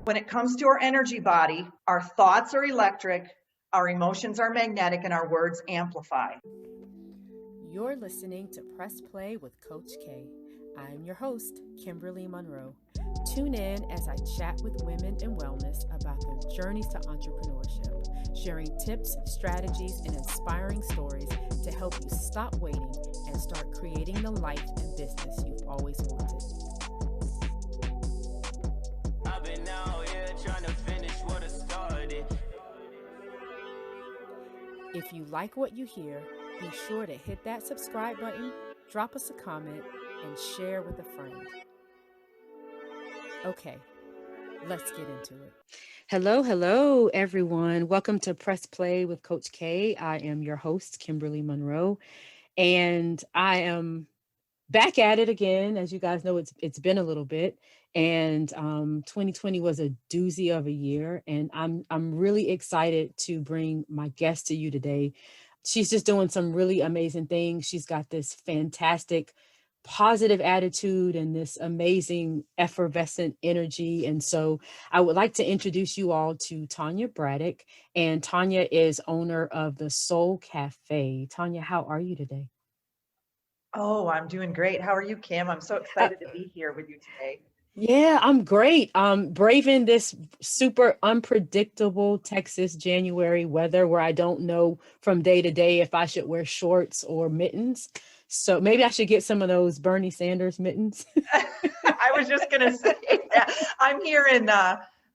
When it comes to our energy body, our thoughts are electric, our emotions are magnetic, and our words amplify. You're listening to Press Play with Coach K. I'm your host, Kimberly Monroe. Tune in as I chat with women in wellness about their journeys to entrepreneurship, sharing tips, strategies, and inspiring stories to help you stop waiting and start creating the life and business you've always wanted. I've been out here trying to finish what I started. If you like what you hear, be sure to hit that subscribe button, drop us a comment, and share with a friend. Okay, let's get into it. Hello, everyone. Welcome to Press Play with Coach K. I am your host, Kimberly Monroe, and I am back at it again. As you guys know, it's been a little bit, and 2020 was a doozy of a year, and I'm really excited to bring my guest to you today. She's just doing some really amazing things. She's got this fantastic positive attitude and this amazing effervescent energy. And so I would like to introduce you all to Tonia Braddock. And Tonia is owner of the Soul Cafe. Tonia, how are you today? Oh, I'm doing great. How are you, Kim? I'm so excited to be here with you today. Yeah, I'm great. Braving this super unpredictable Texas January weather where I don't know from day to day if I should wear shorts or mittens. So maybe I should get some of those Bernie Sanders mittens. I was just going to say that. I'm here in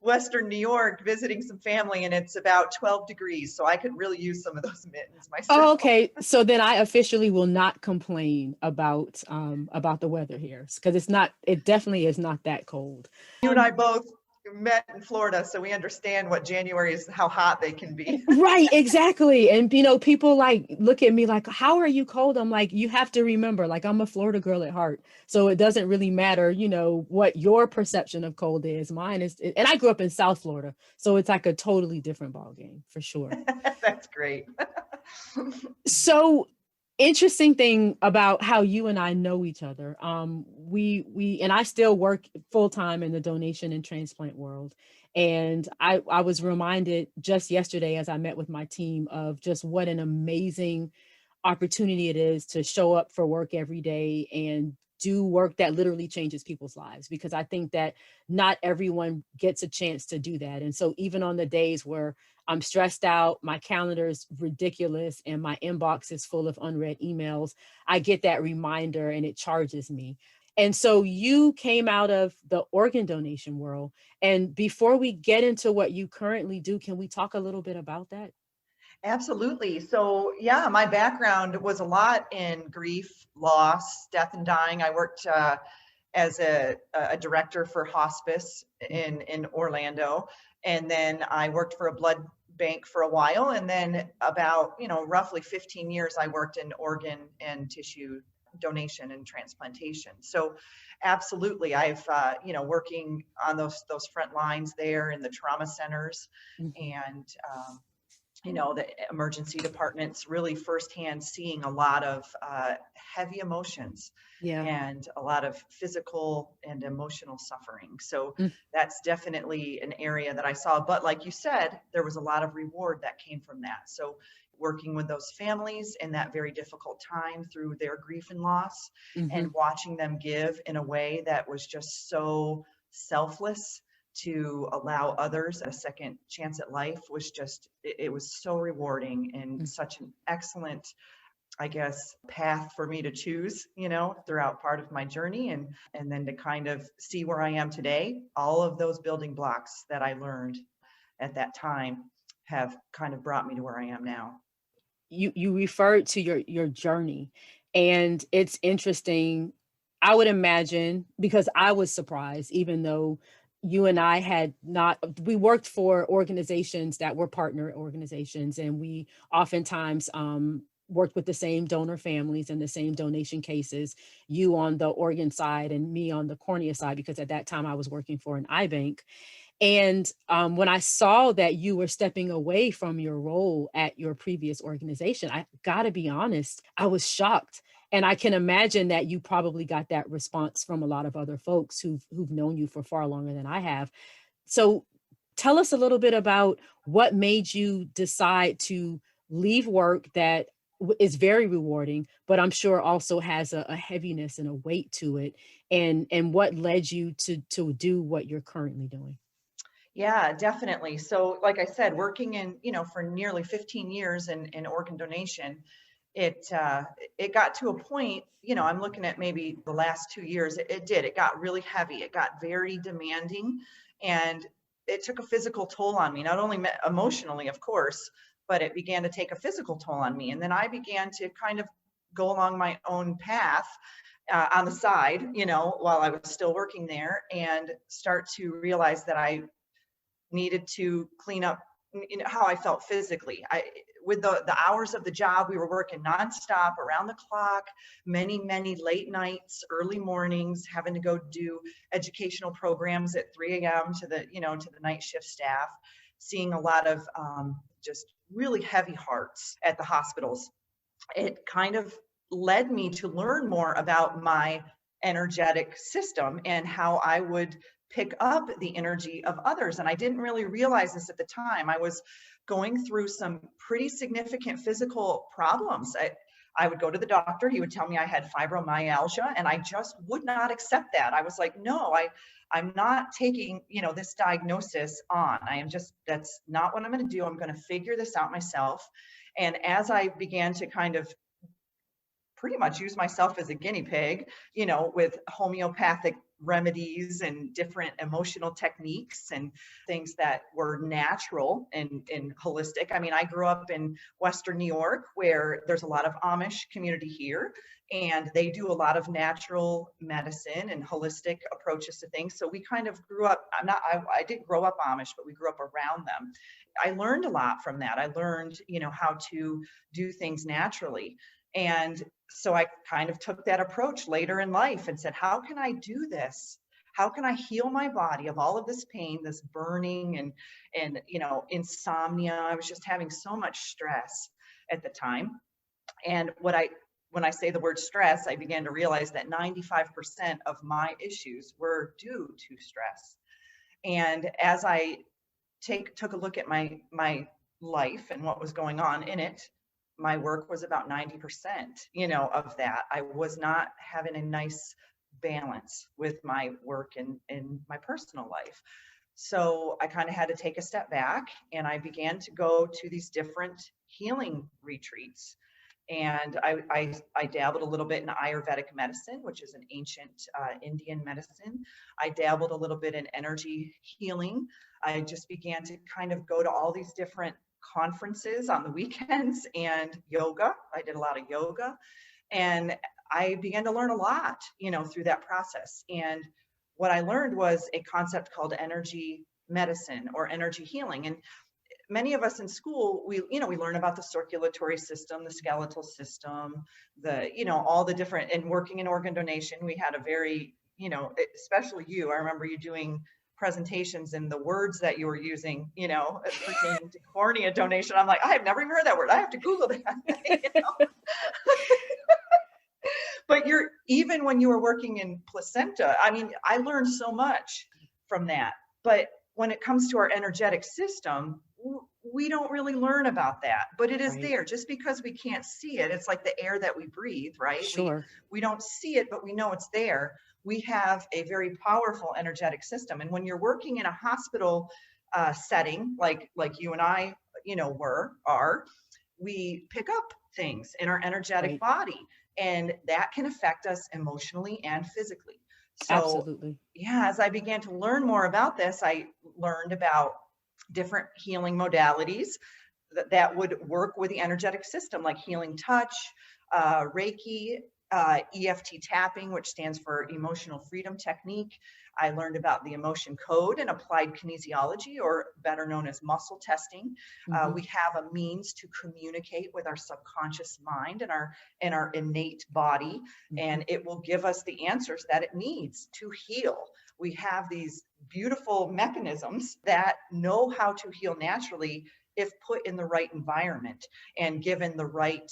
Western New York visiting some family, and it's about 12 degrees. So I could really use some of those mittens myself. Oh, okay. So then I officially will not complain about the weather here because it definitely is not that cold. You and I both met in Florida, so we understand what January is, how hot they can be. Right, exactly. And people like look at me like, how are you cold? I'm like, you have to remember, like, I'm a Florida girl at heart. So it doesn't really matter, what your perception of cold is. Mine is, and I grew up in South Florida, so it's like a totally different ballgame for sure. That's great. So interesting thing about how you and I know each other. We and I still work full-time in the donation and transplant world. And I was reminded just yesterday as I met with my team of just what an amazing opportunity it is to show up for work every day and do work that literally changes people's lives, because I think that not everyone gets a chance to do that. And so even on the days where I'm stressed out, my calendar is ridiculous, and my inbox is full of unread emails, I get that reminder and it charges me. And so you came out of the organ donation world. And before we get into what you currently do, can we talk a little bit about that? Absolutely. So yeah, my background was a lot in grief, loss, death, and dying. I worked as a director for hospice in Orlando. And then I worked for a blood bank for a while. And then about, roughly 15 years, I worked in organ and tissue donation and transplantation. So absolutely, I've, working on those front lines there in the trauma centers, and, the emergency departments, really firsthand seeing a lot of heavy emotions, and a lot of physical and emotional suffering. So that's definitely an area that I saw. But like you said, there was a lot of reward that came from that. So working with those families in that very difficult time through their grief and loss, and watching them give in a way that was just so selfless to allow others a second chance at life was just, it was so rewarding and such an excellent, I guess, path for me to choose, throughout part of my journey. And then to kind of see where I am today, all of those building blocks that I learned at that time have kind of brought me to where I am now. You referred to your journey, and it's interesting. I would imagine, because I was surprised, even though you and I had not, we worked for organizations that were partner organizations, and we oftentimes worked with the same donor families and the same donation cases, you on the organ side and me on the cornea side, because at that time I was working for an eye bank. And when I saw that you were stepping away from your role at your previous organization, I gotta be honest, I was shocked. And I can imagine that you probably got that response from a lot of other folks who've known you for far longer than I have. So tell us a little bit about what made you decide to leave work that is very rewarding, but I'm sure also has a heaviness and a weight to it, and what led you to do what you're currently doing. Yeah, definitely. So, like I said, working in, for nearly 15 years in organ donation, it got to a point, I'm looking at maybe the last 2 years, it got really heavy. It got very demanding, and it took a physical toll on me, not only emotionally, of course, but it began to take a physical toll on me. And then I began to kind of go along my own path on the side, while I was still working there, and start to realize that I needed to clean up, how I felt physically. With the hours of the job, we were working nonstop, around the clock, many late nights, early mornings, having to go do educational programs at 3 a.m. to the night shift staff, seeing a lot of just really heavy hearts at the hospitals. It kind of led me to learn more about my energetic system and how I would pick up the energy of others. And I didn't really realize this at the time. I was going through some pretty significant physical problems. I would go to the doctor. He would tell me I had fibromyalgia, and I just would not accept that. I was like, no, I'm not taking, this diagnosis on. That's not what I'm going to do. I'm going to figure this out myself. And as I began to kind of pretty much use myself as a guinea pig, with homeopathic remedies and different emotional techniques and things that were natural and holistic. I mean, I grew up in Western New York, where there's a lot of Amish community here, and they do a lot of natural medicine and holistic approaches to things. So we kind of grew up, I didn't grow up Amish, but we grew up around them. I learned a lot from that. I learned, how to do things naturally. And so I kind of took that approach later in life and said, how can I do this? How can I heal my body of all of this pain, this burning and insomnia? I was just having so much stress at the time. And when I say the word stress, I began to realize that 95% of my issues were due to stress. And as I took a look at my life and what was going on in it, my work was about 90%, of that. I was not having a nice balance with my work and my personal life. So I kind of had to take a step back, and I began to go to these different healing retreats. And I dabbled a little bit in Ayurvedic medicine, which is an ancient Indian medicine. I dabbled a little bit in energy healing. I just began to kind of go to all these different conferences on the weekends, and yoga. I did a lot of yoga, and I began to learn a lot, through that process. And what I learned was a concept called energy medicine or energy healing. And many of us in school, we learn about the circulatory system, the skeletal system, all the different, and working in organ donation, we had a very, especially you, I remember you doing presentations and the words that you were using, pertaining to cornea donation. I'm like, I have never even heard that word. I have to Google that. But even when you were working in placenta, I mean, I learned so much from that. But when it comes to our energetic system, we don't really learn about that, but it is Right. there. Just because we can't see it, it's like the air that we breathe, right? Sure. We don't see it, but we know it's there. We have a very powerful energetic system. And when you're working in a hospital setting, like you and I, we pick up things in our energetic Right. body, and that can affect us emotionally and physically. So Absolutely. yeah, as I began to learn more about this, I learned about different healing modalities that would work with the energetic system, like healing touch, Reiki, Eft Tapping, which stands for Emotional Freedom Technique. I learned about the emotion code and applied kinesiology, or better known as muscle testing. Mhm. We have a means to communicate with our subconscious mind and our innate body, and it will give us the answers that it needs to heal. We have these beautiful mechanisms that know how to heal naturally if put in the right environment and given the right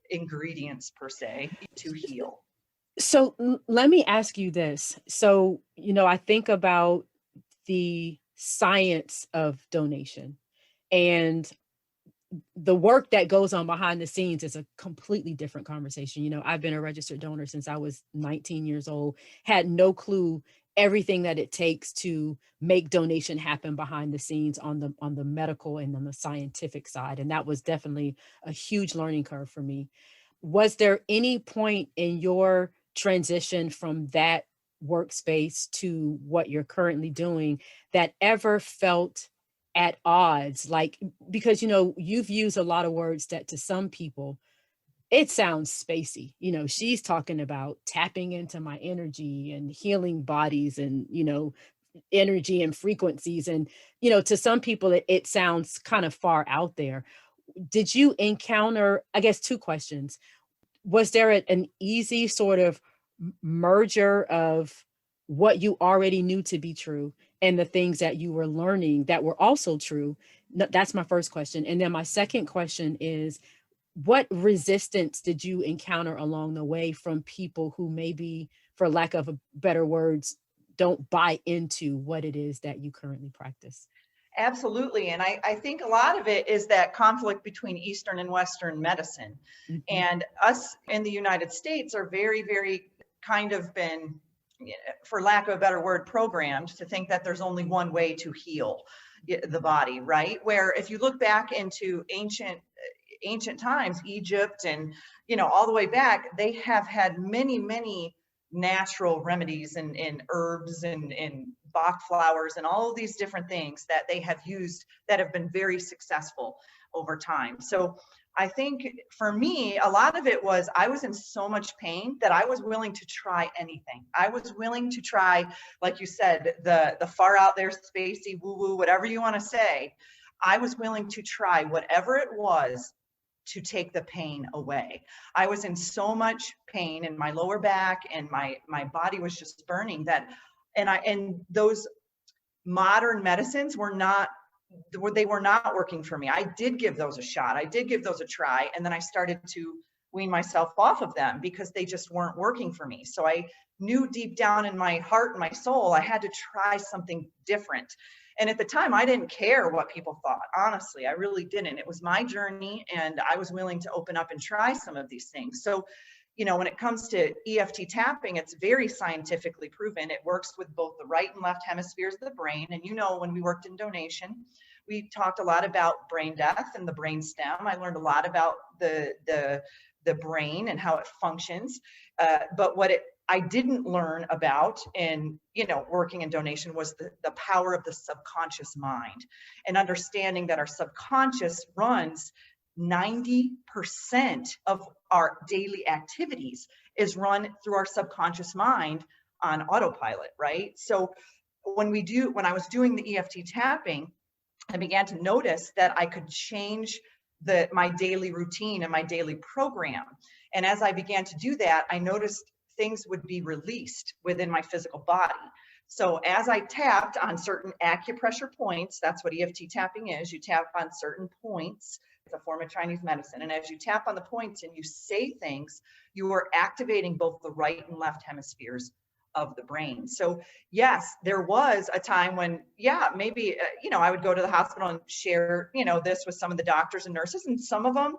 ingredients, per se, to heal. So let me ask you this. So, I think about the science of donation. And the work that goes on behind the scenes is a completely different conversation. You know, I've been a registered donor since I was 19 years old, had no clue everything that it takes to make donation happen behind the scenes on the medical and on the scientific side. And that was definitely a huge learning curve for me. Was there any point in your transition from that workspace to what you're currently doing that ever felt at odds? Like, because, you know, you've used a lot of words that to some people, it sounds spacey. You know, she's talking about tapping into my energy and healing bodies and, you know, energy and frequencies. And, you know, to some people, it sounds kind of far out there. Did you encounter, I guess, two questions. Was there an easy sort of merger of what you already knew to be true and the things that you were learning that were also true? That's my first question. And then my second question is, what resistance did you encounter along the way from people who maybe, for lack of a better words, don't buy into what it is that you currently practice? Absolutely. And I think a lot of it is that conflict between Eastern and Western medicine. Mm-hmm. And us in the United States are very, very kind of been, for lack of a better word, programmed to think that there's only one way to heal the body, right? Where if you look back into ancient times, Egypt and, you know, all the way back, they have had many, many natural remedies and herbs and Bach flowers and all of these different things that they have used that have been very successful over time. So I think for me, a lot of it was I was in so much pain that I was willing to try anything. I was willing to try, like you said, the far out there, spacey, woo-woo, whatever you want to say. I was willing to try whatever it was to take the pain away. I was in so much pain in my lower back and my body was just burning that, and those modern medicines were not working for me. I did give those a shot. I did give those a try. And then I started to wean myself off of them because they just weren't working for me. So I knew deep down in my heart and my soul, I had to try something different. And at the time, I didn't care what people thought. Honestly, I really didn't. It was my journey and I was willing to open up and try some of these things. So, you know, when it comes to EFT tapping, it's very scientifically proven. It works with both the right and left hemispheres of the brain. And, you know, when we worked in donation, we talked a lot about brain death and the brain stem. I learned a lot about the brain and how it functions. But what I didn't learn about in, you know, working in donation was the power of the subconscious mind and understanding that our subconscious runs 90% of our daily activities is run through our subconscious mind on autopilot, right? So when I was doing the EFT tapping, I began to notice that I could change my daily routine and my daily program. And as I began to do that, I noticed things would be released within my physical body. So as I tapped on certain acupressure points, that's what EFT tapping is. You tap on certain points. It's a form of Chinese medicine. And as you tap on the points and you say things, you are activating both the right and left hemispheres of the brain. So yes, there was a time when, yeah, maybe, you know, I would go to the hospital and share, you know, this with some of the doctors and nurses, and some of them,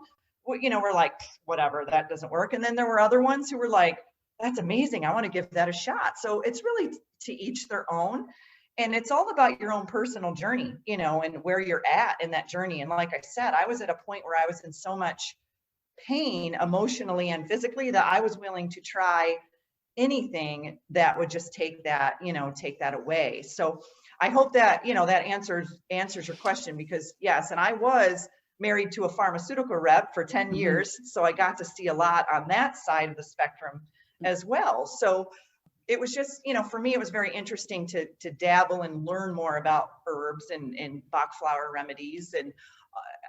you know, were like, whatever, that doesn't work. And then there were other ones who were like, that's amazing, I want to give that a shot. So it's really to each their own. And it's all about your own personal journey, you know, and where you're at in that journey. And like I said, I was at a point where I was in so much pain emotionally and physically that I was willing to try anything that would just take that, you know, take that away. So I hope that, you know, that answers your question, because yes, and I was married to a pharmaceutical rep for 10 Mm-hmm. years. So I got to see a lot on that side of the spectrum as well. So it was just, you know, for me, it was very interesting to dabble and learn more about herbs and Bach flower remedies and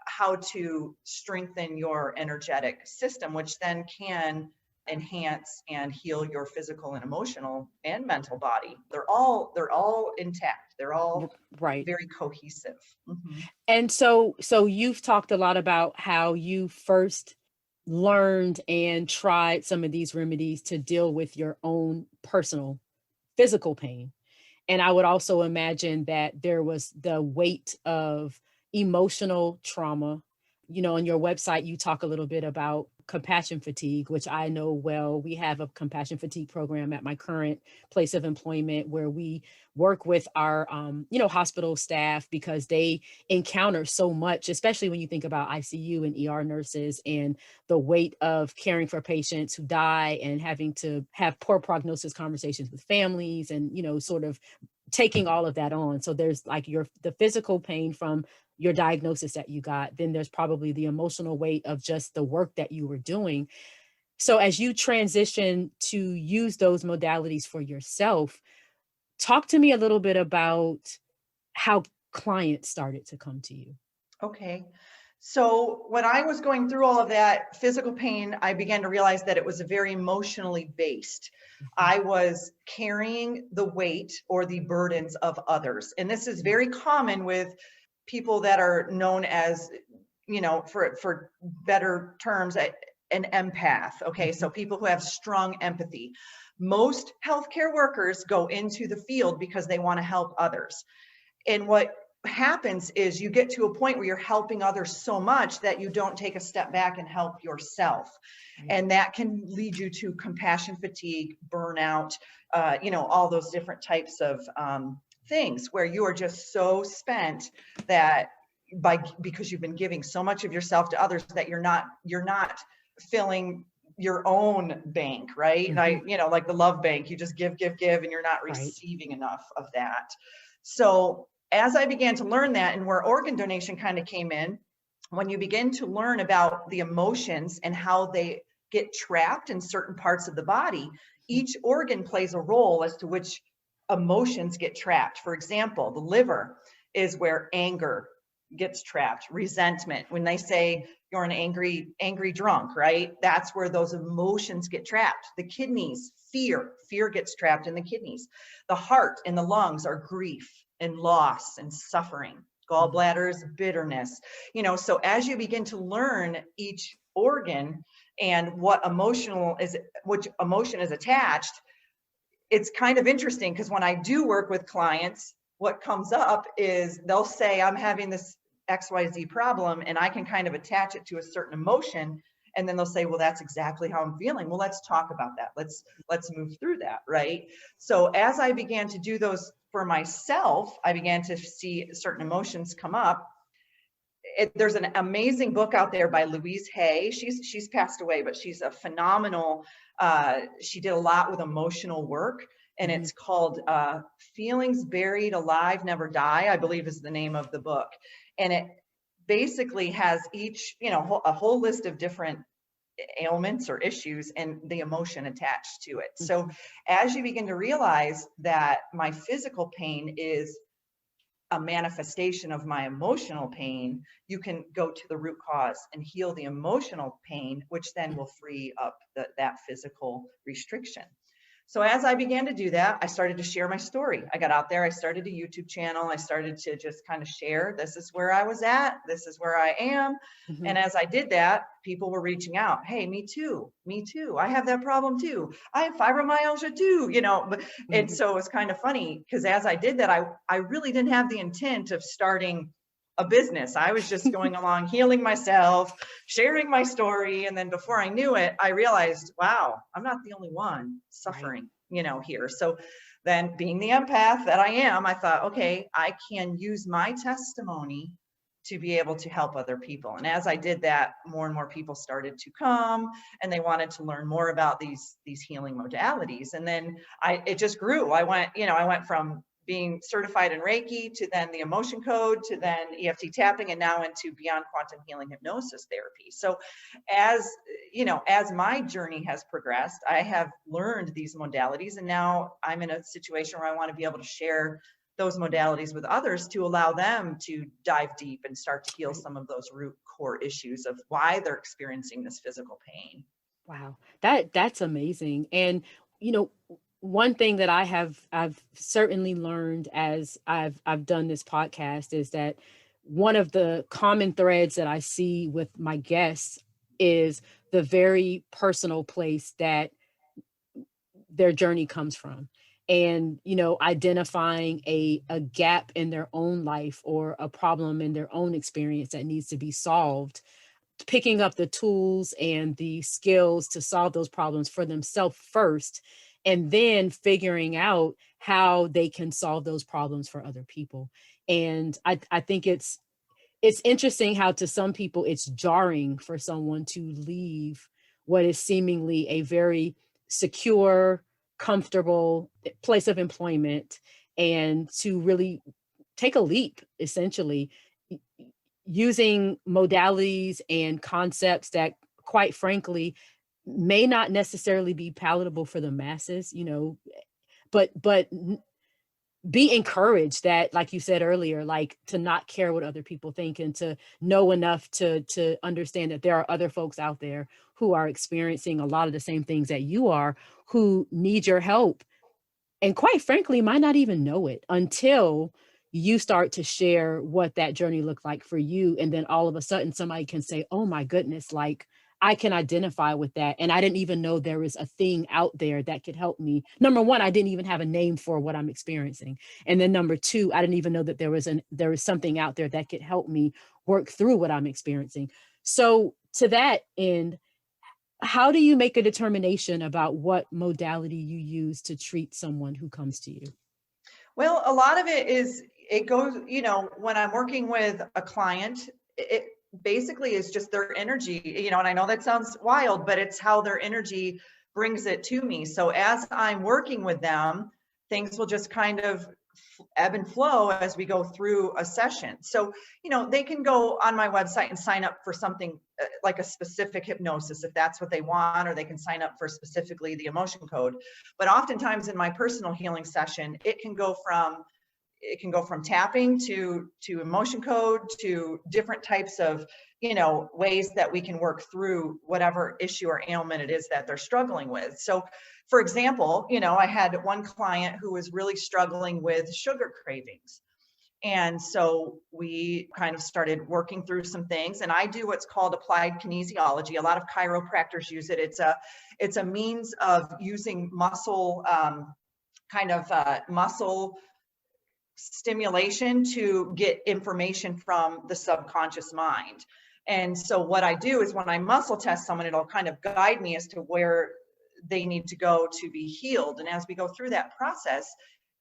how to strengthen your energetic system, which then can enhance and heal your physical and emotional and mental body. They're all intact. They're all right, very cohesive. Mm-hmm. And so you've talked a lot about how you first learned and tried some of these remedies to deal with your own personal physical pain. And I would also imagine that there was the weight of emotional trauma. You know, on your website, you talk a little bit about compassion fatigue, which I know well. We have a compassion fatigue program at my current place of employment where we work with our, hospital staff because they encounter so much, especially when you think about ICU and ER nurses and the weight of caring for patients who die and having to have poor prognosis conversations with families and, sort of taking all of that on. So there's like the physical pain from your diagnosis that you got, then there's probably the emotional weight of just the work that you were doing. So as you transition to use those modalities for yourself, talk to me a little bit about how clients started to come to you. Okay. So when I was going through all of that physical pain, I began to realize that it was very emotionally based. I was carrying the weight or the burdens of others. And this is very common with people that are known as, for better terms, an empath. Okay. So people who have strong empathy. Most healthcare workers go into the field because they want to help others. And what happens is you get to a point where you're helping others so much that you don't take a step back and help yourself. And that can lead you to compassion fatigue, burnout, all those different types of things where you are just so spent that because you've been giving so much of yourself to others that you're not filling your own bank, right? Mm-hmm. And like the love bank, you just give, and you're not receiving enough of that. So as I began to learn that, and where organ donation kind of came in, when you begin to learn about the emotions and how they get trapped in certain parts of the body, each organ plays a role as to which emotions get trapped. For example, the liver is where anger gets trapped, resentment. When they say you're an angry drunk, right? That's where those emotions get trapped. The kidneys, fear gets trapped in the kidneys. The heart and the lungs are grief and loss and suffering. Gallbladders, bitterness. So as you begin to learn each organ and which emotion is attached, it's kind of interesting because when I do work with clients, what comes up is they'll say, I'm having this XYZ problem, and I can kind of attach it to a certain emotion. And then they'll say, well, that's exactly how I'm feeling. Well, let's talk about that. Let's move through that, right? So as I began to do those for myself, I began to see certain emotions come up. There's an amazing book out there by Louise Hay. She's passed away, but she's a phenomenal, she did a lot with emotional work, and it's called Feelings Buried Alive Never Die, I believe is the name of the book. And it basically has each, a whole list of different ailments or issues and the emotion attached to it. So as you begin to realize that my physical pain is a manifestation of my emotional pain, you can go to the root cause and heal the emotional pain, which then will free up that physical restriction. So as I began to do that, I started to share my story. I got out there, I started a YouTube channel. I started to just kind of share, this is where I was at, this is where I am. And as I did that, people were reaching out. Hey, me too. I have that problem too. I have fibromyalgia too, And so it was kind of funny because as I did that, I really didn't have the intent of starting a business. I was just going along, healing myself, sharing my story. And then before I knew it, I realized, wow, I'm not the only one suffering, here. So then being the empath that I am, I thought, okay, I can use my testimony to be able to help other people. And as I did that, more and more people started to come and they wanted to learn more about these healing modalities. And then it just grew. I went from being certified in Reiki to then the emotion code to then Eft tapping and now into beyond quantum healing hypnosis therapy. So as my journey has progressed, I have learned these modalities, and now I'm in a situation where I want to be able to share those modalities with others to allow them to dive deep and start to heal some of those root core issues of why they're experiencing this physical pain. Wow, that's amazing. And one thing that I've certainly learned as I've done this podcast is that one of the common threads that I see with my guests is the very personal place that their journey comes from. and, identifying a gap in their own life or a problem in their own experience that needs to be solved, picking up the tools and the skills to solve those problems for themselves first, and then figuring out how they can solve those problems for other people. And I think it's interesting how to some people it's jarring for someone to leave what is seemingly a very secure, comfortable place of employment and to really take a leap, essentially using modalities and concepts that, quite frankly, may not necessarily be palatable for the masses, but be encouraged that, like you said earlier, like to not care what other people think and to know enough to understand that there are other folks out there who are experiencing a lot of the same things that you are, who need your help, and quite frankly might not even know it until you start to share what that journey looked like for you. And then all of a sudden somebody can say, oh my goodness, like I can identify with that. And I didn't even know there was a thing out there that could help me. Number one, I didn't even have a name for what I'm experiencing. And then number two, I didn't even know that there was something out there that could help me work through what I'm experiencing. So to that end, how do you make a determination about what modality you use to treat someone who comes to you? Well, a lot of it goes, when I'm working with a client, it basically is just their energy, and I know that sounds wild, but it's how their energy brings it to me. So as I'm working with them, things will just kind of ebb and flow as we go through a session. So, they can go on my website and sign up for something like a specific hypnosis if that's what they want, or they can sign up for specifically the emotion code. But oftentimes in my personal healing session, it can go from tapping to emotion code to different types of, ways that we can work through whatever issue or ailment it is that they're struggling with. So for example, I had one client who was really struggling with sugar cravings. And so we kind of started working through some things, and I do what's called applied kinesiology. A lot of chiropractors use it. It's a means of using muscle, muscle stimulation to get information from the subconscious mind. And so what I do is when I muscle test someone, it'll kind of guide me as to where they need to go to be healed. And as we go through that process,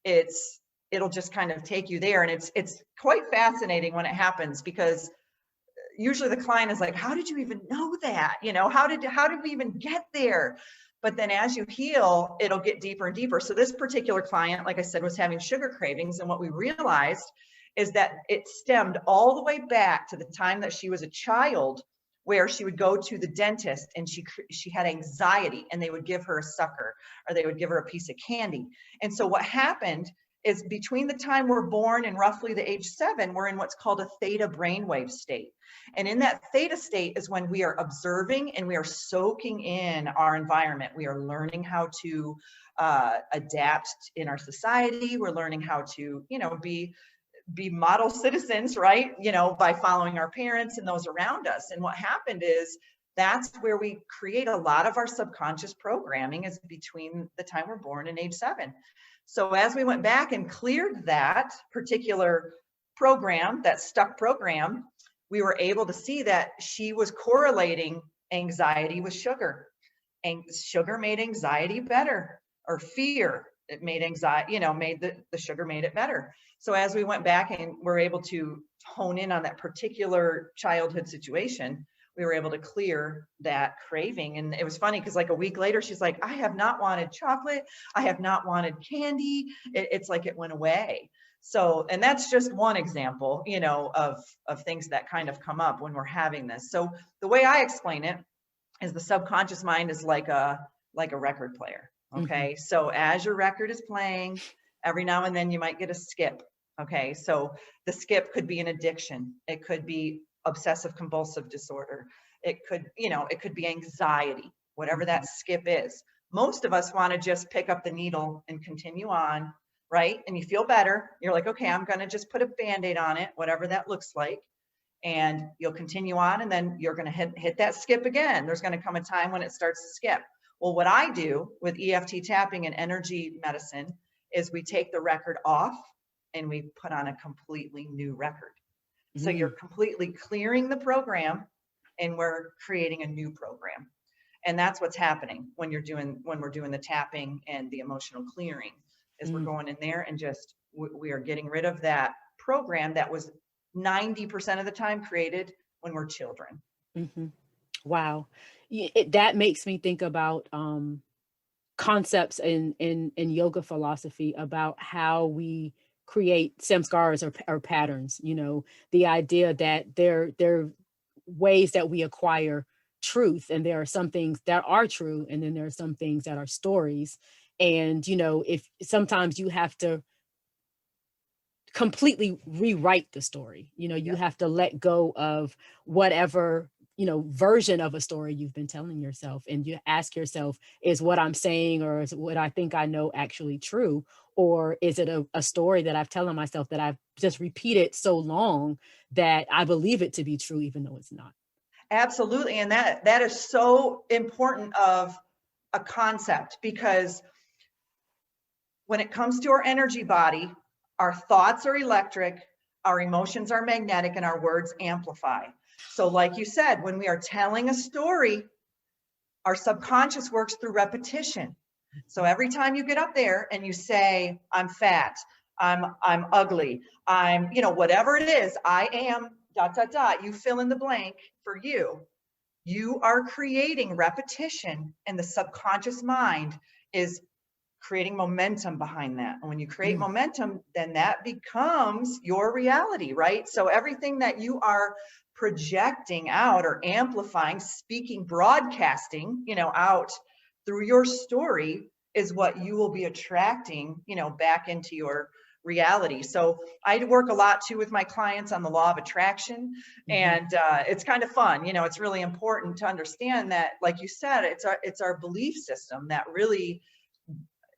it'll just kind of take you there. And it's quite fascinating when it happens, because usually the client is like, how did you even know that? How did we even get there? But then as you heal, it'll get deeper and deeper. So this particular client, like I said, was having sugar cravings. And what we realized is that it stemmed all the way back to the time that she was a child, where she would go to the dentist and she had anxiety, and they would give her a sucker or they would give her a piece of candy. And so what happened is between the time we're born and roughly the age 7, we're in what's called a theta brainwave state. And in that theta state is when we are observing and we are soaking in our environment. We are learning how to adapt in our society. We're learning how to, be model citizens, right? By following our parents and those around us. And what happened is that's where we create a lot of our subconscious programming, is between the time we're born and age 7. So as we went back and cleared that particular program, that stuck program, we were able to see that she was correlating anxiety with sugar. And sugar made anxiety better, or fear. It made anxiety, made the sugar made it better. So as we went back and were able to hone in on that particular childhood situation, we were able to clear that craving. And it was funny because like a week later, she's like, I have not wanted chocolate. I have not wanted candy. It's like it went away. So, and that's just one example, of things that kind of come up when we're having this. So the way I explain it is the subconscious mind is like a record player. Okay. Mm-hmm. So as your record is playing, every now and then you might get a skip. Okay. So the skip could be an addiction. It could be obsessive compulsive disorder. It could be anxiety, whatever that skip is. Most of us want to just pick up the needle and continue on, right? And you feel better. You're like, okay, I'm going to just put a Band-Aid on it, whatever that looks like. And you'll continue on, and then you're going to hit that skip again. There's going to come a time when it starts to skip. Well, what I do with EFT tapping and energy medicine is we take the record off and we put on a completely new record. So you're completely clearing the program and we're creating a new program. And that's what's happening when we're doing the tapping and the emotional clearing, is we're going in there and just, we are getting rid of that program that was 90% of the time created when we're children. Wow. That makes me think about concepts in yoga philosophy about how we create samskaras or patterns. You know, the idea that they're ways that we acquire truth, and there are some things that are true, and then there are some things that are stories. And you know, if sometimes you have to completely rewrite the story, you know, you have to let go of whatever, you know, version of a story you've been telling yourself, and you ask yourself, is what I'm saying or is what I think I know actually true, or is it a story that I've telling myself that I've just repeated so long that I believe it to be true even though it's not. Absolutely. And that is so important of a concept, because when it comes to our energy body, our thoughts are electric, our emotions are magnetic, and our words amplify. So like you said, when we are telling a story, our subconscious works through repetition. So every time you get up there and you say, I'm fat, I'm ugly, I'm, you know, whatever it is, I am ... you fill in the blank for you. You are creating repetition, and the subconscious mind is creating momentum behind that. And when you create momentum, then that becomes your reality, right? So everything that you are projecting out or amplifying, speaking, broadcasting, you know, out through your story is what you will be attracting, you know, back into your reality. So I work a lot too with my clients on the law of attraction, and it's kind of fun. You know, it's really important to understand that, like you said, it's our belief system that really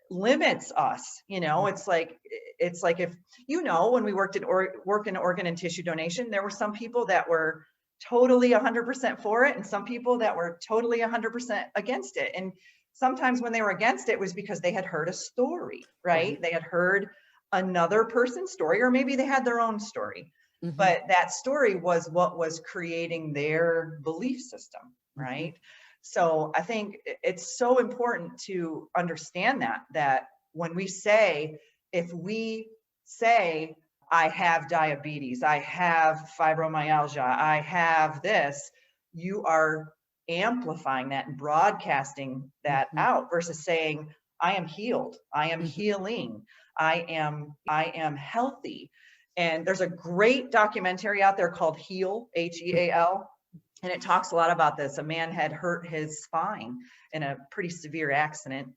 limits us. You know, it's like if, you know, when we work in organ and tissue donation, there were some people that were totally 100% for it, and some people that were totally 100% against it. And sometimes when they were against it was because they had heard a story, right? They had heard another person's story, or maybe they had their own story, but that story was what was creating their belief system, right? So I think it's so important to understand that when we say, if we say, I have diabetes, I have fibromyalgia, I have this, you are amplifying that and broadcasting that out, versus saying, I am healed, I am healing, I am healthy. And there's a great documentary out there called Heal, Heal. And it talks a lot about this. A man had hurt his spine in a pretty severe accident,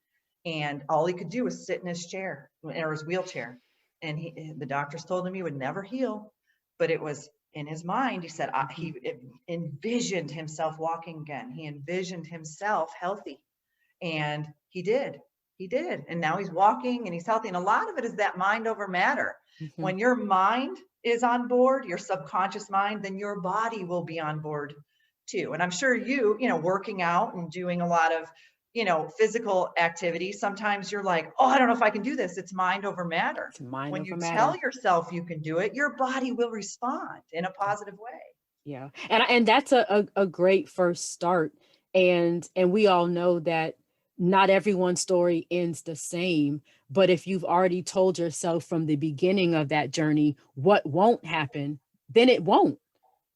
and all he could do was sit in his chair, or his wheelchair. And the doctors told him he would never heal, but it was in his mind. He said he envisioned himself walking again. He envisioned himself healthy, and he did. He did. And now he's walking and he's healthy. And a lot of it is that mind over matter. When your mind is on board, your subconscious mind, then your body will be on board too. And I'm sure you know, working out and doing a lot of, you know, physical activity, sometimes you're like, oh, I don't know if I can do this. It's mind over matter. When you tell yourself you can do it, your body will respond in a positive way. Yeah. And that's a great first start. And we all know that not everyone's story ends the same, but if you've already told yourself from the beginning of that journey what won't happen, then it won't,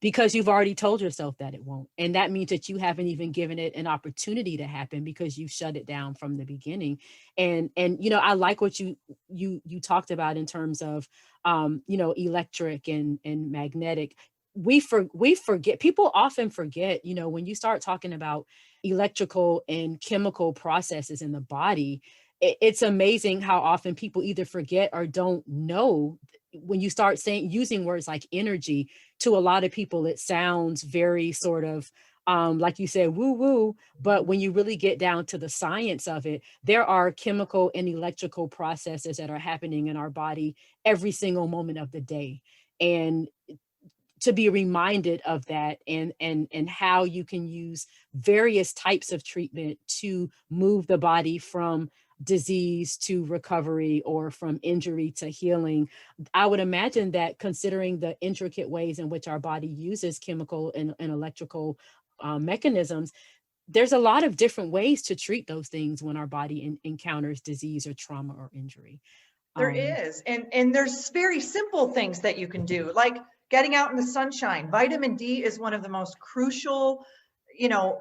because you've already told yourself that it won't. And that means that you haven't even given it an opportunity to happen, because you shut it down from the beginning. And you know, I like what you talked about in terms of you know, electric and magnetic. We forget, people often forget, you know, when you start talking about electrical and chemical processes in the body, it's amazing how often people either forget or don't know. When you start using words like energy, to a lot of people it sounds very sort of like you said, woo woo, but when you really get down to the science of it, there are chemical and electrical processes that are happening in our body every single moment of the day. And to be reminded of that, and how you can use various types of treatment to move the body from disease to recovery or from injury to healing. I would imagine that, considering the intricate ways in which our body uses chemical and electrical mechanisms, there's a lot of different ways to treat those things when our body encounters disease or trauma or injury. There is, and there's very simple things that you can do, like getting out in the sunshine. Vitamin D is one of the most crucial,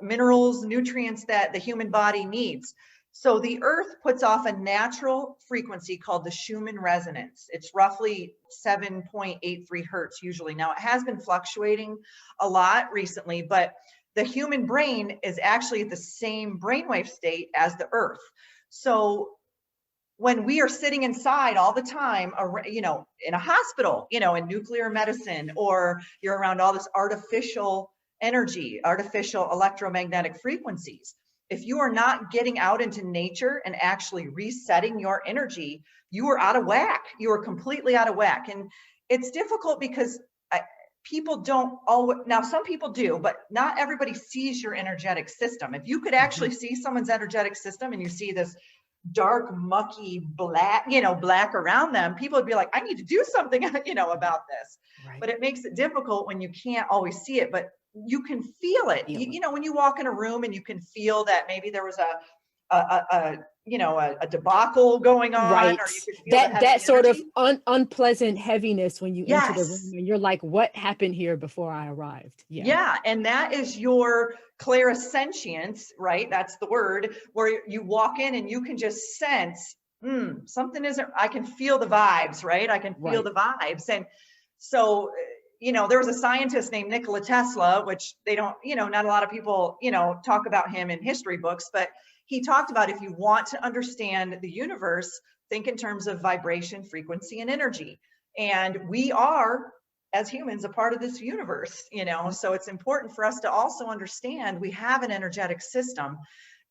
minerals, nutrients that the human body needs. So the earth puts off a natural frequency called the Schumann Resonance. It's roughly 7.83 hertz usually. Now, it has been fluctuating a lot recently, but the human brain is actually at the same brainwave state as the earth. So when we are sitting inside all the time, in a hospital, in nuclear medicine, or you're around all this artificial energy, artificial electromagnetic frequencies, if you are not getting out into nature and actually resetting your energy, you are out of whack. You are completely out of whack. And it's difficult because people don't always, now some people do, but not everybody sees your energetic system. If you could actually see someone's energetic system and you see this dark, mucky, black, black around them, people would be like, I need to do something, about this. Right. But it makes it difficult when you can't always see it, but you can feel it. When you walk in a room and you can feel that maybe there was a debacle going on, right? Or you could feel that sort of unpleasant heaviness when you enter the room and you're like, what happened here before I arrived? Yeah, and that is your clairsentience, right? That's the word, where you walk in and you can just sense something isn't, I can feel the vibes, right? I can feel the vibes. And so there was a scientist named Nikola Tesla, which they don't, not a lot of people, talk about him in history books, but he talked about, if you want to understand the universe, think in terms of vibration, frequency, and energy. And we are, as humans, a part of this universe, so it's important for us to also understand we have an energetic system,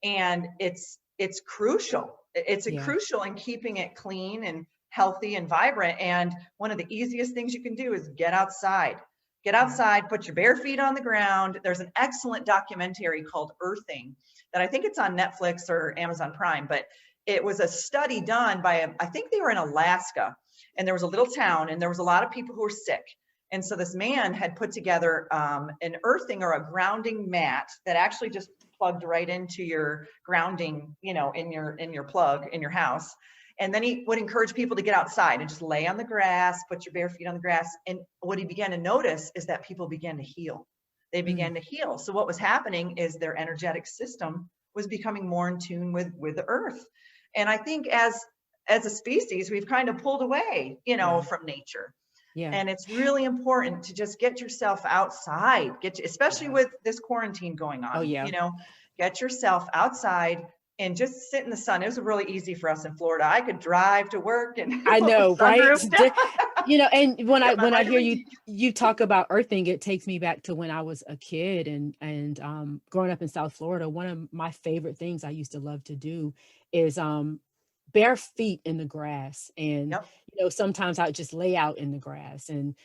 and it's crucial. It's crucial in keeping it clean and healthy and vibrant. And one of the easiest things you can do is get outside. Get outside, put your bare feet on the ground. There's an excellent documentary called Earthing that I think it's on Netflix or Amazon Prime, but it was a study done by, I think they were in Alaska, and there was a little town and there was a lot of people who were sick. And so this man had put together an earthing or a grounding mat that actually just plugged right into your grounding, in your plug in your house. And then he would encourage people to get outside and just lay on the grass, put your bare feet on the grass. And what he began to notice is that people began to heal. They began to heal. So what was happening is their energetic system was becoming more in tune with the earth. And I think as a species, we've kind of pulled away, from nature. Yeah. And it's really important to just get yourself outside, especially with this quarantine going on. Get yourself outside and just sit in the sun. It was really easy for us in Florida. I could drive to work, and I know, right? And when I hear you talk about earthing, it takes me back to when I was a kid and growing up in South Florida. One of my favorite things I used to love to do is bare feet in the grass. And sometimes I would just lay out in the grass, and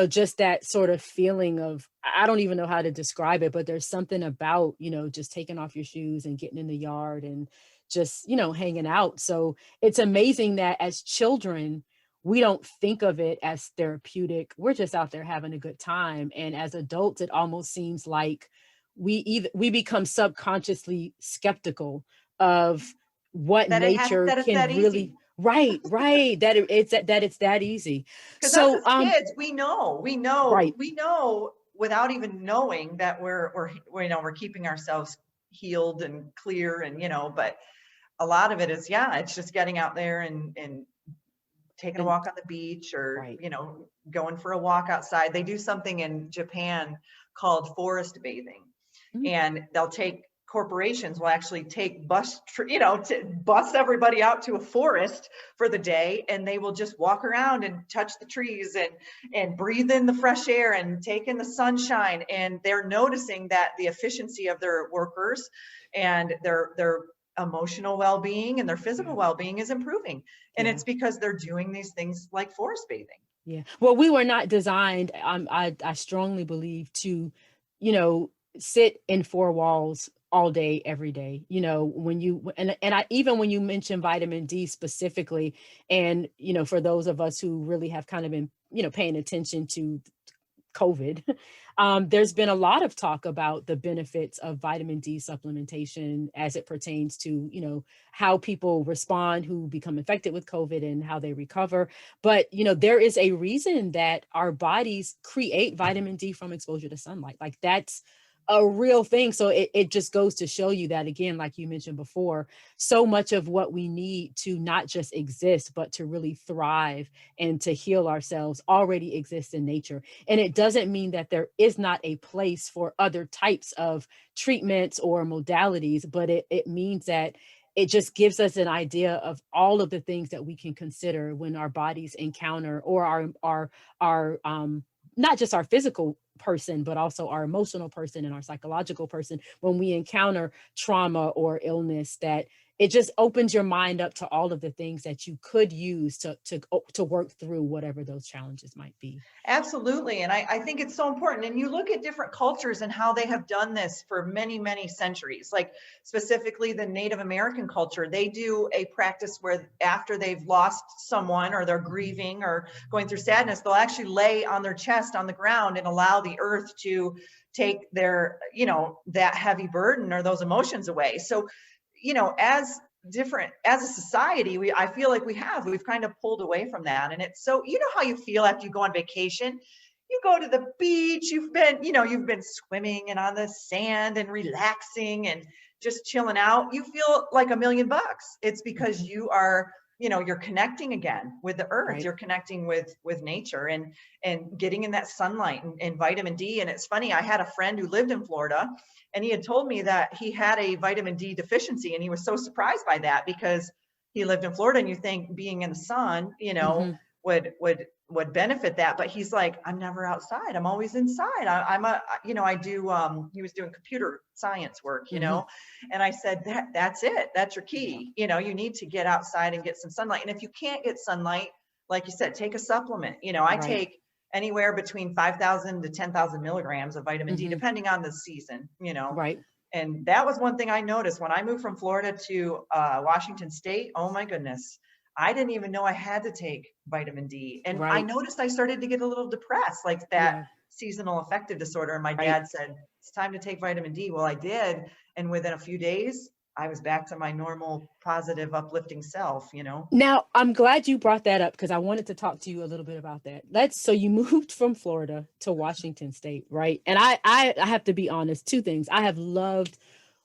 just that sort of feeling of, I don't even know how to describe it, but there's something about just taking off your shoes and getting in the yard and just hanging out. So it's amazing that as children we don't think of it as therapeutic. We're just out there having a good time. And as adults, it almost seems like we become subconsciously skeptical of what nature can really easy. Right. That it's that easy. So kids, we know without even knowing that we're keeping ourselves healed and clear, and but a lot of it is it's just getting out there and taking a walk on the beach, or going for a walk outside. They do something in Japan called forest bathing, and they'll take corporations will actually take to bus everybody out to a forest for the day, and they will just walk around and touch the trees and breathe in the fresh air and take in the sunshine. And they're noticing that the efficiency of their workers and their emotional well-being and their physical well-being is improving. And it's because they're doing these things like forest bathing. Yeah. Well, we were not designed, I strongly believe, to, sit in four walls all day, every day. You know, when you, and I, even when you mention vitamin D specifically, and, you know, for those of us who really have kind of been, you know, paying attention to COVID, there's been a lot of talk about the benefits of vitamin D supplementation as it pertains to, you know, how people respond who become infected with COVID and how they recover. But, you know, there is a reason that our bodies create vitamin D from exposure to sunlight. Like, that's a real thing. So it just goes to show you that, again, like you mentioned before, so much of what we need to not just exist, but to really thrive and to heal ourselves already exists in nature. And it doesn't mean that there is not a place for other types of treatments or modalities, but it means that it just gives us an idea of all of the things that we can consider when our bodies encounter, or our not just our physical person, but also our emotional person and our psychological person, when we encounter trauma or illness, that it just opens your mind up to all of the things that you could use to work through whatever those challenges might be. Absolutely. And I think it's so important. And you look at different cultures and how they have done this for many, many centuries. Like specifically the Native American culture, they do a practice where after they've lost someone or they're grieving or going through sadness, they'll actually lay on their chest on the ground and allow the earth to take their, you know, that heavy burden or those emotions away. So, you know, as a society, I feel like we've kind of pulled away from that. And it's so, you know how you feel after you go on vacation, you go to the beach, you've been swimming and on the sand and relaxing and just chilling out. You feel like $1,000,000. It's because you are, you know, you're connecting again with the earth. Right. You're connecting with nature and getting in that sunlight and vitamin D. And it's funny, I had a friend who lived in Florida, and he had told me that he had a vitamin D deficiency, and he was so surprised by that because he lived in Florida, and you think being in the sun, you know, would benefit that. But he's like, I'm never outside. I'm always inside. He was doing computer science work, you know, and I said, that's it. That's your key. You know, you need to get outside and get some sunlight. And if you can't get sunlight, like you said, take a supplement. You know, I take anywhere between 5,000 to 10,000 milligrams of vitamin D, depending on the season, you know. Right. And that was one thing I noticed when I moved from Florida to Washington State. Oh my goodness. I didn't even know I had to take vitamin D. And I noticed I started to get a little depressed, like that seasonal affective disorder. And my dad said, it's time to take vitamin D. Well, I did. And within a few days, I was back to my normal, positive, uplifting self, you know? Now, I'm glad you brought that up because I wanted to talk to you a little bit about that. So you moved from Florida to Washington State, right? And I have to be honest, two things. I have loved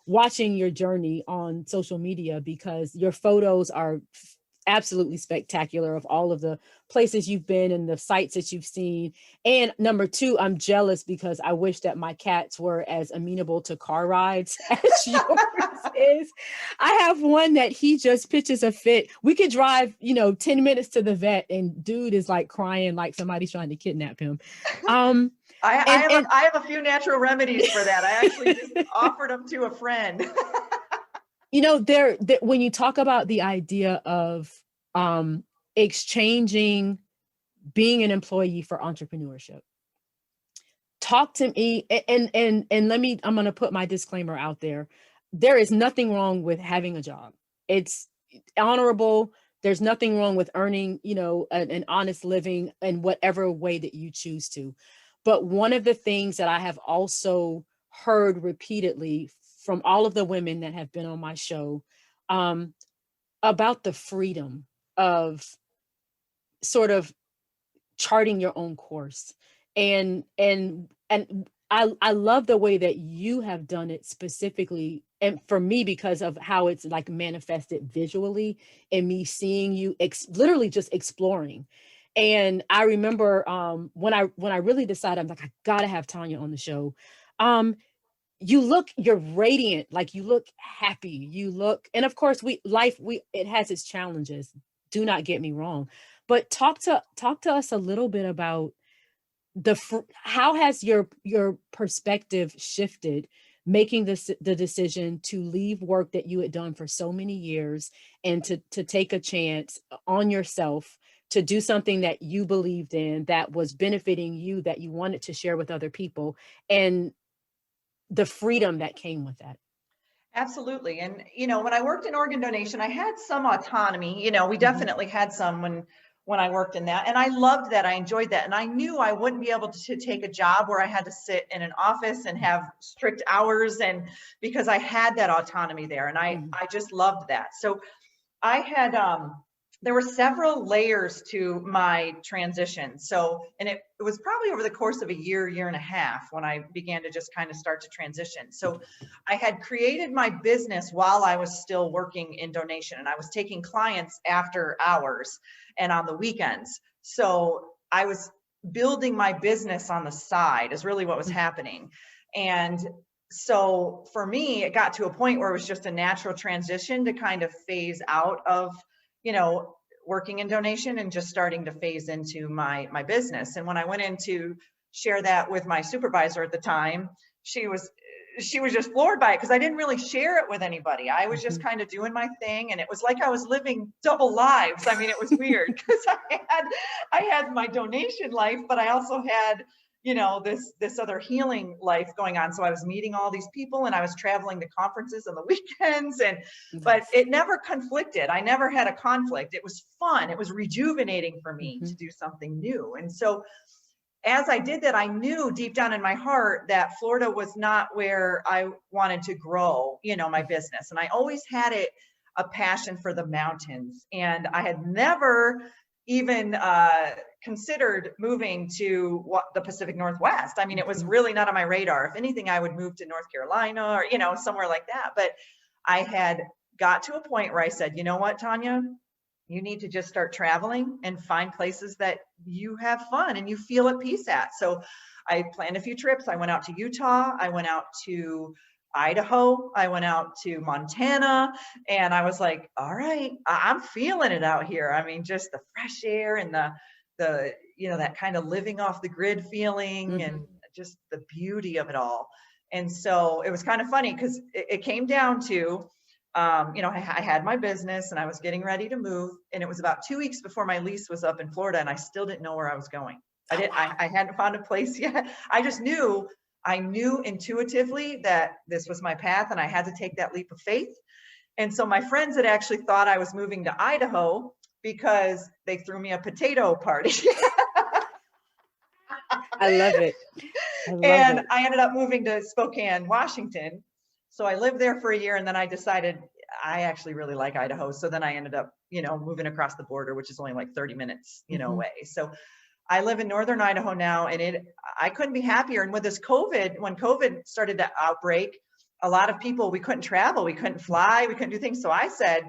watching your journey on social media because your photos are absolutely spectacular of all of the places you've been and the sites that you've seen. And number two, I'm jealous because I wish that my cats were as amenable to car rides as yours is. I have one that he just pitches a fit. We could drive, 10 minutes to the vet and dude is like crying like somebody's trying to kidnap him. I have a few natural remedies for that. I actually just offered them to a friend. When you talk about the idea of exchanging being an employee for entrepreneurship, talk to me and I'm going to put my disclaimer out there. There is nothing wrong with having a job. It's honorable. There's nothing wrong with earning, an honest living in whatever way that you choose to. But one of the things that I have also heard repeatedly from all of the women that have been on my show, about the freedom of sort of charting your own course. And I love the way that you have done it specifically. And for me, because of how it's like manifested visually and me seeing you literally just exploring. And I remember when I really decided, I'm like, I gotta have Tonia on the show. You're radiant, like you look happy, and of course it has its challenges. Do not get me wrong, but talk to us a little bit about how has your perspective shifted, making the decision to leave work that you had done for so many years and to take a chance on yourself to do something that you believed in, that was benefiting you, that you wanted to share with other people, and the freedom that came with that. Absolutely. And, when I worked in organ donation, I had some autonomy. We definitely had some when I worked in that. And I loved that. I enjoyed that. And I knew I wouldn't be able to take a job where I had to sit in an office and have strict hours, and because I had that autonomy there. And I just loved that. So I had, there were several layers to my transition. So, and it was probably over the course of a year, year and a half when I began to just kind of start to transition. So I had created my business while I was still working in donation, and I was taking clients after hours and on the weekends. So I was building my business on the side is really what was happening. And so for me, it got to a point where it was just a natural transition to kind of phase out of, working in donation and just starting to phase into my business. And when I went in to share that with my supervisor at the time, she was just floored by it, because I didn't really share it with anybody. I was just kind of doing my thing, and it was like I was living double lives. I mean, it was weird, because I had my donation life, but I also had this other healing life going on. So I was meeting all these people, and I was traveling to conferences on the weekends, but it never conflicted. I never had a conflict. It was fun. It was rejuvenating for me to do something new. And so as I did that, I knew deep down in my heart that Florida was not where I wanted to grow, my business. And I always had a passion for the mountains. And I had never even considered moving to the Pacific Northwest. I mean, it was really not on my radar. If anything, I would move to North Carolina or, somewhere like that. But I had got to a point where I said, you know what, Tonia, you need to just start traveling and find places that you have fun and you feel at peace at. So I planned a few trips. I went out to Utah. I went out to Idaho. I went out to Montana, and I was like, all right, I'm feeling it out here. I mean, just the fresh air and the that kind of living off the grid feeling and just the beauty of it all. And so it was kind of funny, because it came down to, I had my business and I was getting ready to move, and it was about 2 weeks before my lease was up in Florida, and I still didn't know where I was going. I hadn't found a place yet. I knew intuitively that this was my path, and I had to take that leap of faith. And so my friends had actually thought I was moving to Idaho, because they threw me a potato party. I love it. I ended up moving to Spokane, Washington. So I lived there for a year, and then I decided I actually really like Idaho. So then I ended up, moving across the border, which is only like 30 minutes, away. So I live in northern Idaho now, and I couldn't be happier. And with this when COVID started to outbreak, a lot of people, we couldn't travel, we couldn't fly, we couldn't do things. So I said,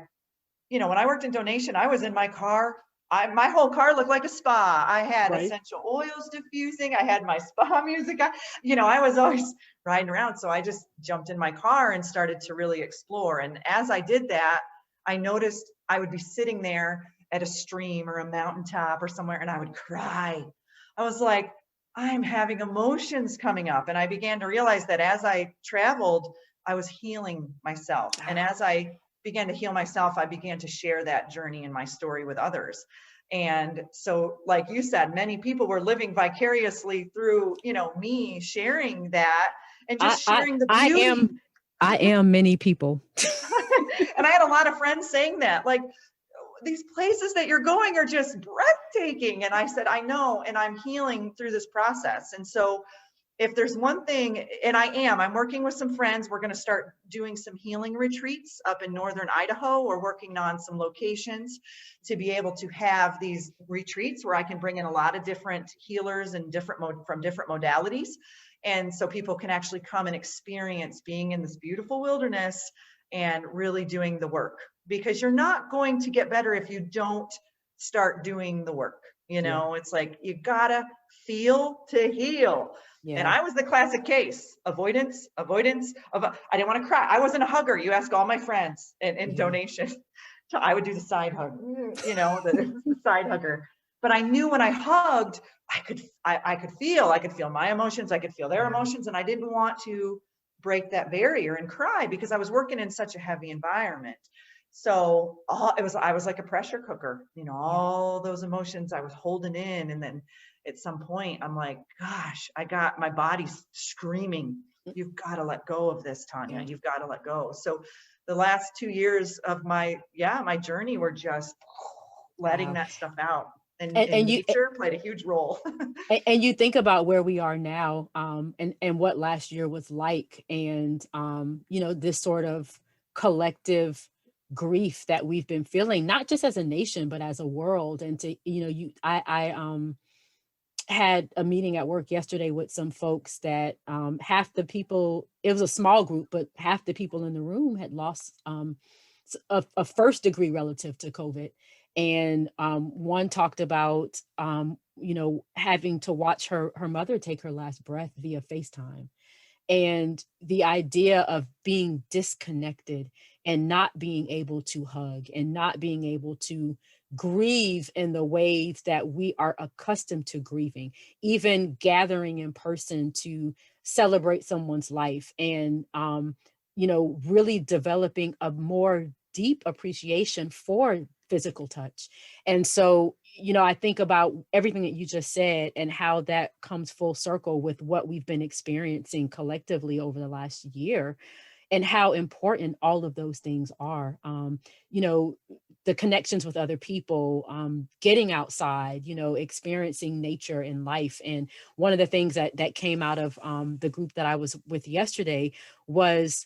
when I worked in donation, I was in my car. My whole car looked like a spa. I had essential oils diffusing. I had my spa music. I was always riding around. So I just jumped in my car and started to really explore. And as I did that, I noticed I would be sitting there at a stream or a mountaintop or somewhere, and I would cry. I was like, I'm having emotions coming up. And I began to realize that as I traveled, I was healing myself. And as I began to heal myself, I began to share that journey and my story with others. And so, like you said, many people were living vicariously through, me sharing that and just sharing the beauty. I am many people. And I had a lot of friends saying that, like, these places that you're going are just breathtaking. And I said, I know, and I'm healing through this process. And so if there's one thing, and I'm working with some friends, we're going to start doing some healing retreats up in northern Idaho. We're working on some locations to be able to have these retreats where I can bring in a lot of different healers and from different modalities. And so people can actually come and experience being in this beautiful wilderness and really doing the work, because you're not going to get better if you don't start doing the work. It's like, you gotta feel to heal. Yeah. And I was the classic case, avoidance of, I didn't want to cry. I wasn't a hugger. You ask all my friends in donation, I would do the side hug, the side hugger. But I knew when I hugged, I could feel my emotions. I could feel their emotions. And I didn't want to break that barrier and cry, because I was working in such a heavy environment. So I was like a pressure cooker, all those emotions I was holding in. And then at some point I'm like, gosh, I got my body screaming, you've got to let go of this, Tonia. Yeah. You've got to let go. So the last 2 years of my journey were just letting Wow. that stuff out. And And you nature played a huge role. and you think about where we are now, and what last year was like, and this sort of collective grief that we've been feeling, not just as a nation, but as a world. And to, I had a meeting at work yesterday with some folks that half the people, it was a small group, but half the people in the room had lost a first degree relative to COVID. And one talked about, having to watch her mother take her last breath via FaceTime. And the idea of being disconnected and not being able to hug and not being able to grieve in the ways that we are accustomed to grieving, even gathering in person to celebrate someone's life, and really developing a more deep appreciation for physical touch. And so, I think about everything that you just said and how that comes full circle with what we've been experiencing collectively over the last year, and how important all of those things are. The connections with other people, getting outside, experiencing nature and life. And one of the things that came out of the group that I was with yesterday was,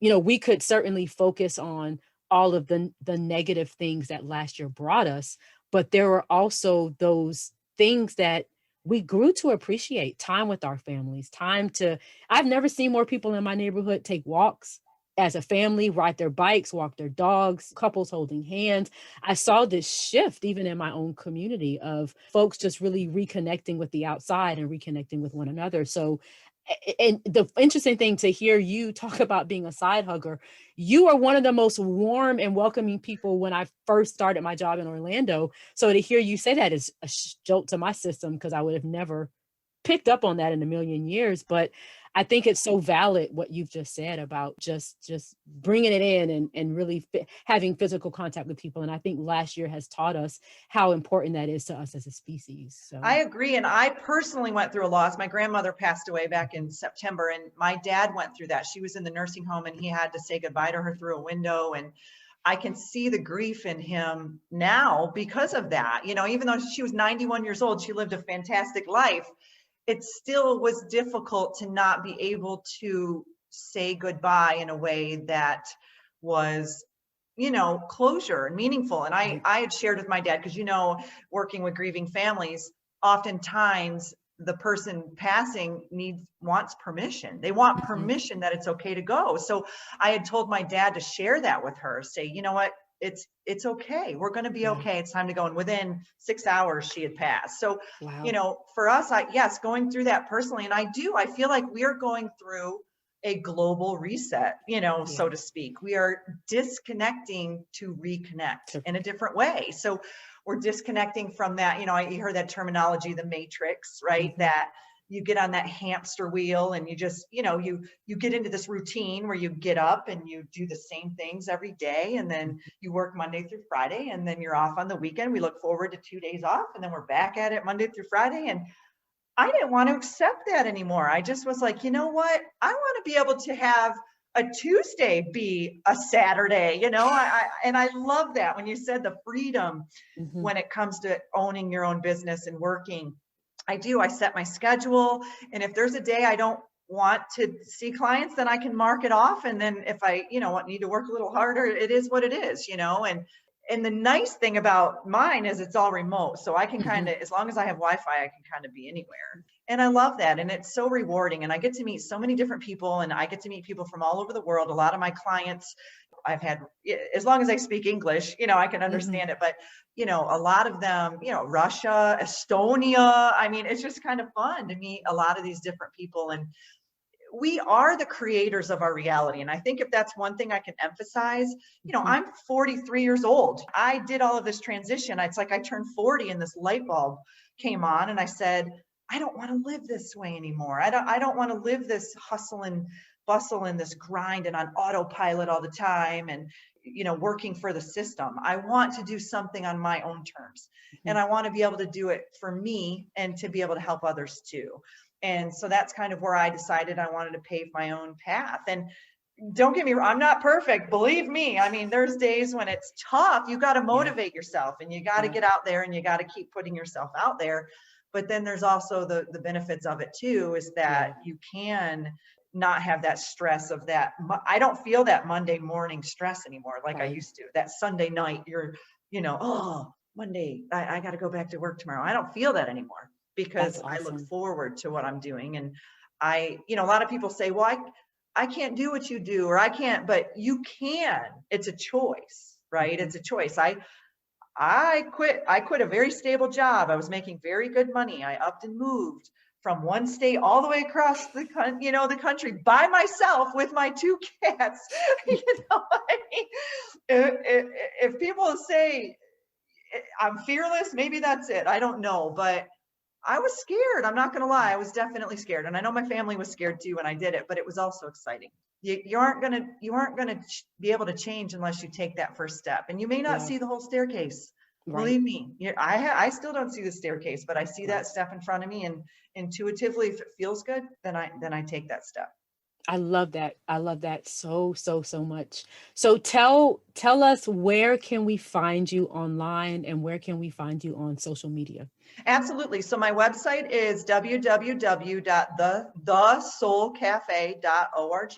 we could certainly focus on all of the negative things that last year brought us, but there were also those things that we grew to appreciate: time with our families, I've never seen more people in my neighborhood take walks as a family, ride their bikes, walk their dogs, couples holding hands. I saw this shift even in my own community of folks just really reconnecting with the outside and reconnecting with one another. So, and the interesting thing to hear you talk about being a side hugger, you are one of the most warm and welcoming people when I first started my job in Orlando. So to hear you say that is a jolt to my system, because I would have never picked up on that in a million years. But I think it's so valid what you've just said about just bringing it in and really having physical contact with people. And I think last year has taught us how important that is to us as a species. So I agree. And I personally went through a loss. My grandmother passed away back in September, and my dad went through that. She was in the nursing home and he had to say goodbye to her through a window. And I can see the grief in him now because of that. Even though she was 91 years old, she lived a fantastic life. It still was difficult to not be able to say goodbye in a way that was, closure and meaningful. And I had shared with my dad, because, working with grieving families, oftentimes the person passing wants permission. They want permission that it's okay to go. So I had told my dad to share that with her, say, you know what, it's okay. We're going to be okay. It's time to go. And within 6 hours, she had passed. So, wow. For us, going through that personally. And I feel like we are going through a global reset, so to speak. We are disconnecting to reconnect in a different way. So we're disconnecting from that. You heard that terminology, the matrix, right? That you get on that hamster wheel and you just, you get into this routine where you get up and you do the same things every day. And then you work Monday through Friday, and then you're off on the weekend. We look forward to 2 days off, and then we're back at it Monday through Friday. And I didn't want to accept that anymore. I just was like, you know what? I want to be able to have a Tuesday be a Saturday, and I love that when you said the freedom when it comes to owning your own business and working. I set my schedule, and if there's a day I don't want to see clients, then I can mark it off. And then if I, need to work a little harder, it is what it is, and the nice thing about mine is it's all remote. So I can kind of, as long as I have Wi-Fi, I can kind of be anywhere. And I love that. And it's so rewarding. And I get to meet so many different people, and I get to meet people from all over the world. A lot of my clients I've had, as long as I speak English, I can understand it. But, a lot of them, Russia, Estonia, I mean, it's just kind of fun to meet a lot of these different people. And we are the creators of our reality. And I think if that's one thing I can emphasize, I'm 43 years old. I did all of this transition. It's like I turned 40 and this light bulb came on, and I said, I don't want to live this way anymore. I don't want to live this hustle and bustle and this grind and on autopilot all the time. And working for the system. I want to do something on my own terms, and I want to be able to do it for me and to be able to help others too. And so that's kind of where I decided I wanted to pave my own path. And don't get me wrong, I'm not perfect, believe me. I mean, there's days when it's tough. You got to motivate yourself, and you got to get out there, and you got to keep putting yourself out there. But then there's also the benefits of it too, is that you can not have that stress of that. I don't feel that Monday morning stress anymore like I used to. That Sunday night, you're, oh, Monday, I got to go back to work tomorrow. I don't feel that anymore, because I look forward to what I'm doing. And a lot of people say, well, I can't do what you do, or I can't, but you can. It's a choice, right? It's a choice. I quit a very stable job. I was making very good money. I upped and moved from one state all the way across the country by myself with my 2 cats. If people say I'm fearless, maybe that's it. I don't know, but I was scared. I'm not going to lie. I was definitely scared. And I know my family was scared too when I did it, but it was also exciting. You aren't going to be able to change unless you take that first step. And you may not see the whole staircase. Believe me, I still don't see the staircase, but I see that step in front of me, and intuitively, if it feels good, then I take that step. I love that. I love that so much. So tell us, where can we find you online, and where can we find you on social media? Absolutely. So my website is www.thesoulcafe.org.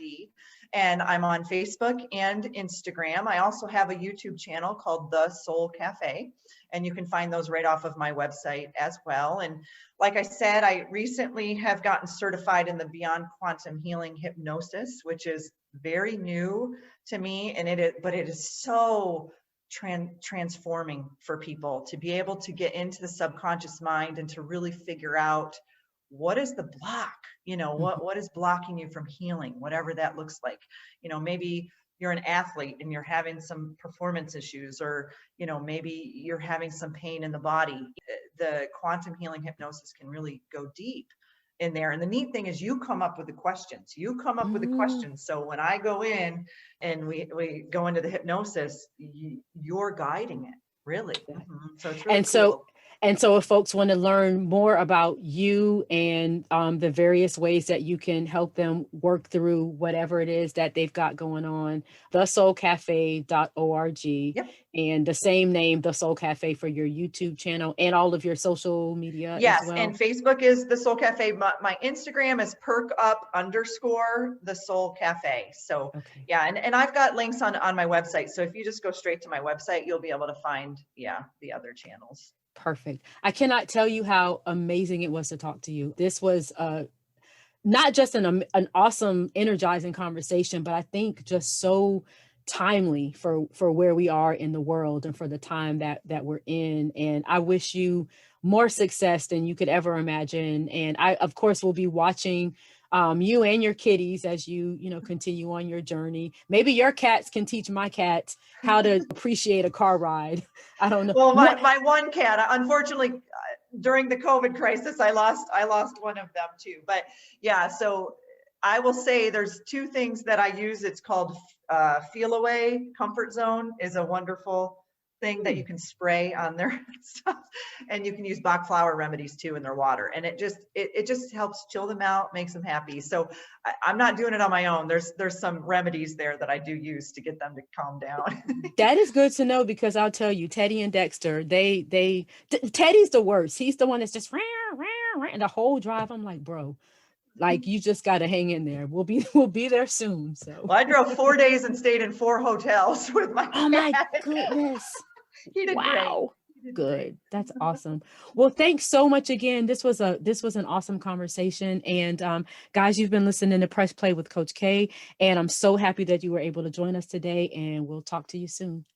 And I'm on Facebook and Instagram. I also have a YouTube channel called The Soul Cafe, and you can find those right off of my website as well. And like I said, I recently have gotten certified in the Beyond Quantum Healing Hypnosis, which is very new to me, and it is so transforming for people to be able to get into the subconscious mind and to really figure out what is the block, what is blocking you from healing, whatever that looks like. Maybe you're an athlete and you're having some performance issues, or, maybe you're having some pain in the body. The quantum healing hypnosis can really go deep in there. And the neat thing is, you come up with the questions. So when I go in and we go into the hypnosis, you're guiding it, really. So it's really cool. And so if folks want to learn more about you and the various ways that you can help them work through whatever it is that they've got going on, thesoulcafe.org, and the same name, The Soul Cafe, for your YouTube channel and all of your social media. Yes, as well. And Facebook is The Soul Cafe. My Instagram is perkup_The Soul Cafe. So and I've got links on my website. So if you just go straight to my website, you'll be able to find the other channels. Perfect. I cannot tell you how amazing it was to talk to you. This was not just an awesome, energizing conversation, but I think just so timely for where we are in the world and for the time that we're in. And I wish you more success than you could ever imagine. And I, of course, will be watching you and your kitties as you continue on your journey. Maybe your cats can teach my cats how to appreciate a car ride. I don't know. Well, my one cat, unfortunately, during the COVID crisis, I lost one of them too. But so I will say there's 2 things that I use. It's called Feel Away. Comfort Zone is a wonderful thing that you can spray on their stuff, and you can use Bach flower remedies too in their water, and it just helps chill them out, makes them happy. So I'm not doing it on my own. There's some remedies there that I do use to get them to calm down. That is good to know, because I'll tell you, Teddy and Dexter, Teddy's the worst. He's the one that's just and the whole drive. I'm like, bro, like, you just got to hang in there. We'll be there soon. So I drove 4 days and stayed in 4 hotels with my cat. Oh my goodness. He did wow. great. Good. That's awesome. Well, thanks so much again. This was an awesome conversation. And guys, you've been listening to Press Play with Coach K, and I'm so happy that you were able to join us today, and we'll talk to you soon.